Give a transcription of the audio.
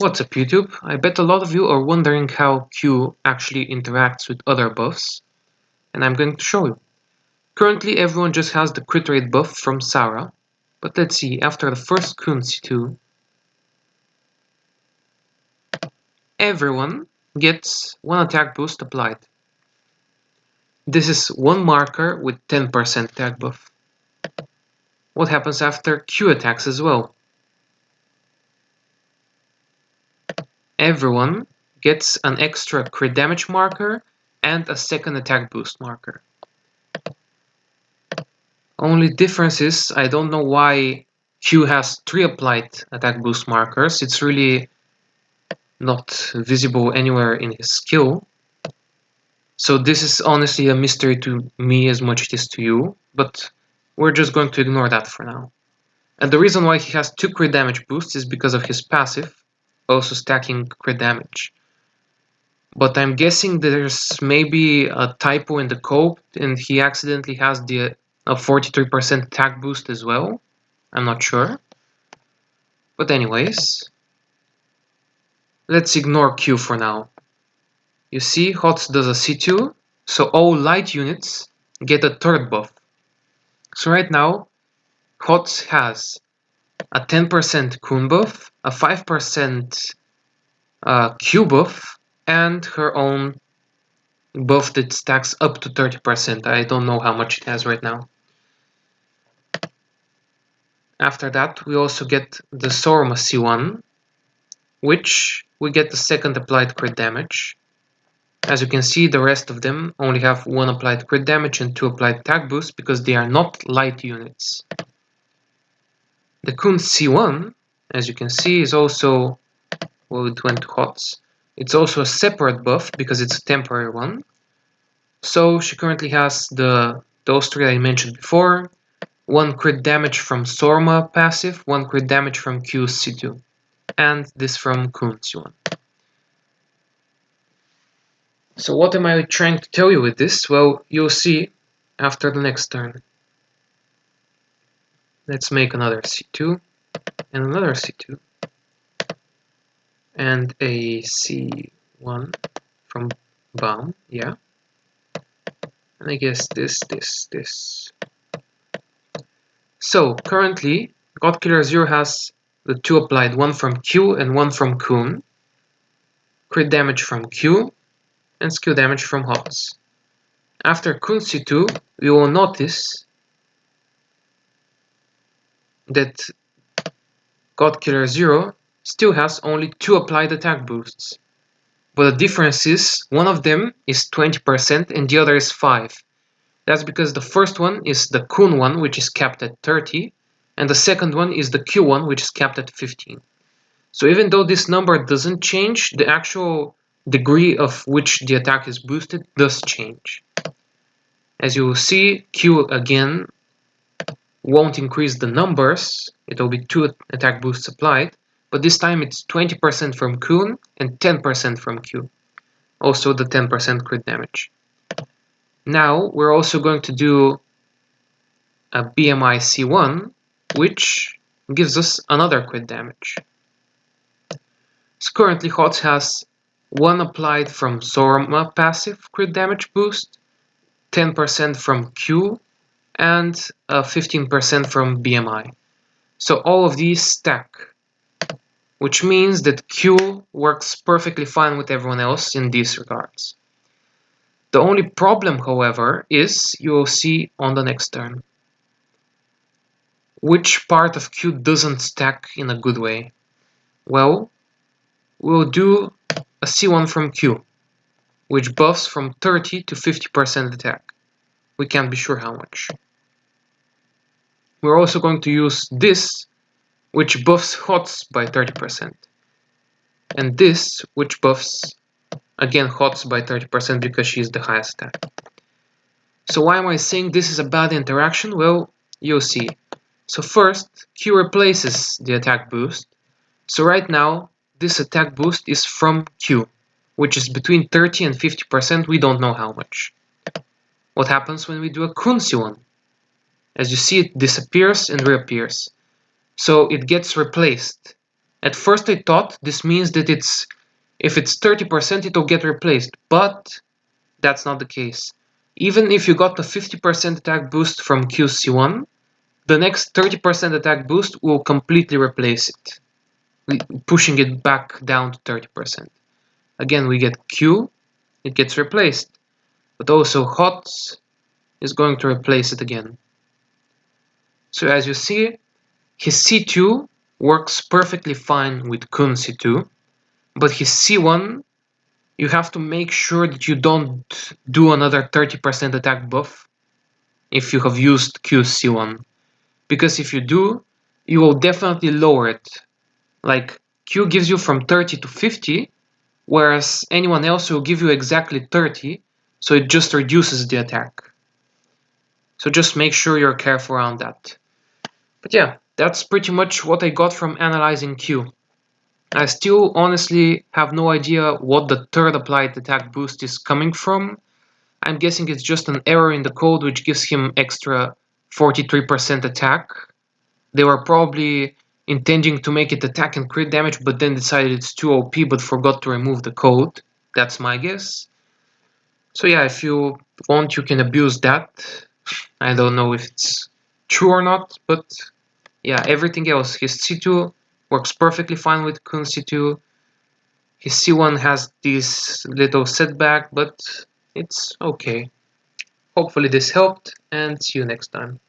What's up YouTube? I bet a lot of you are wondering how Q actually interacts with other buffs, and I'm going to show you. Currently everyone just has the crit rate buff from Sarah, but let's see, after the first Kun C2, everyone gets one attack boost applied. This is one marker with 10% attack buff. What happens after Q attacks as well? Everyone gets an extra crit damage marker and a second attack boost marker. Only difference is I don't know why Q has 3 applied attack boost markers. It's really not visible anywhere in his skill. So this is honestly a mystery to me as much as it is to you, but we're just going to ignore that for now. And the reason why he has 2 crit damage boosts is because of his passive, also stacking crit damage. But I'm guessing there's maybe a typo in the code and he accidentally has a 43% attack boost as well. I'm not sure. But anyways, let's ignore Q for now. You see, HOTS does a C2, so all light units get a third buff. So right now, HOTS has a 10% Kun buff, a 5% Q buff, and her own buff that stacks up to 30%. I don't know how much it has right now. After that, we also get the Sorma C1, which we get the second applied crit damage. As you can see, the rest of them only have 1 applied crit damage and 2 applied attack boost because they are not light units. The Kun C1, as you can see, is also, well, it went to HOTS. It's also a separate buff because it's a temporary one. So she currently has those 3 I mentioned before, 1 crit damage from Sorma passive, 1 crit damage from Q C2, and this from Kun C1. So what am I trying to tell you with this? Well, you'll see after the next turn. Let's make another C2 and another C2 and a C1 from Baum, yeah. And I guess this. So currently, Godkiller 0 has the 2 applied, 1 from Q and 1 from Kun, crit damage from Q, and skill damage from HOTS. After Kun C2, we will notice that Godkiller 0 still has only 2 applied attack boosts. But the difference is, one of them is 20% and the other is 5. That's because the first one is the Kun one, which is capped at 30, and the second one is the Q one, which is capped at 15. So even though this number doesn't change, the actual degree of which the attack is boosted does change. As you will see, Q again won't increase the numbers, it will be 2 attack boosts applied, but this time it's 20% from Kun and 10% from Q. Also the 10% crit damage. Now we're also going to do a BMI C1, which gives us another crit damage. So currently HOTS has 1 applied from Sorma passive crit damage boost, 10% from Q, and 15% from BMI. So all of these stack, which means that Q works perfectly fine with everyone else in these regards. The only problem, however, is you will see on the next turn. Which part of Q doesn't stack in a good way? Well, we'll do a C1 from Q, which buffs from 30 to 50% attack. We can't be sure how much. We're also going to use this, which buffs HOTS by 30. And this, which buffs, again, HOTS by 30% because she is the highest attack. So why am I saying this is a bad interaction? Well, you'll see. So first, Q replaces the attack boost. So right now, this attack boost is from Q, which is between 30 and 50%, we don't know how much. What happens when we do a Kun C1? As you see, it disappears and reappears. So it gets replaced At first I thought this means that if it's 30% it'll get replaced, but that's not the case. Even if you got a 50% attack boost from QC1, the next 30% attack boost will completely replace it, pushing it back down to 30%. Again, we get Q, it gets replaced, but also HOTS is going to replace it again. So as you see, his C2 works perfectly fine with Kun C2, but his C1, you have to make sure that you don't do another 30% attack buff if you have used Q's C1. Because if you do, you will definitely lower it. Like, Q gives you from 30 to 50, whereas anyone else will give you exactly 30, so it just reduces the attack. So just make sure you're careful around that. But yeah, that's pretty much what I got from analyzing Q. I still honestly have no idea what the third applied attack boost is coming from. I'm guessing it's just an error in the code which gives him extra 43% attack. They were probably intending to make it attack and crit damage, but then decided it's too OP but forgot to remove the code. That's my guess. So yeah, if you want, you can abuse that. I don't know if it's true or not, but yeah, everything else. His C2 works perfectly fine with Kun C2. His C1 has this little setback, but it's okay. Hopefully this helped, and see you next time.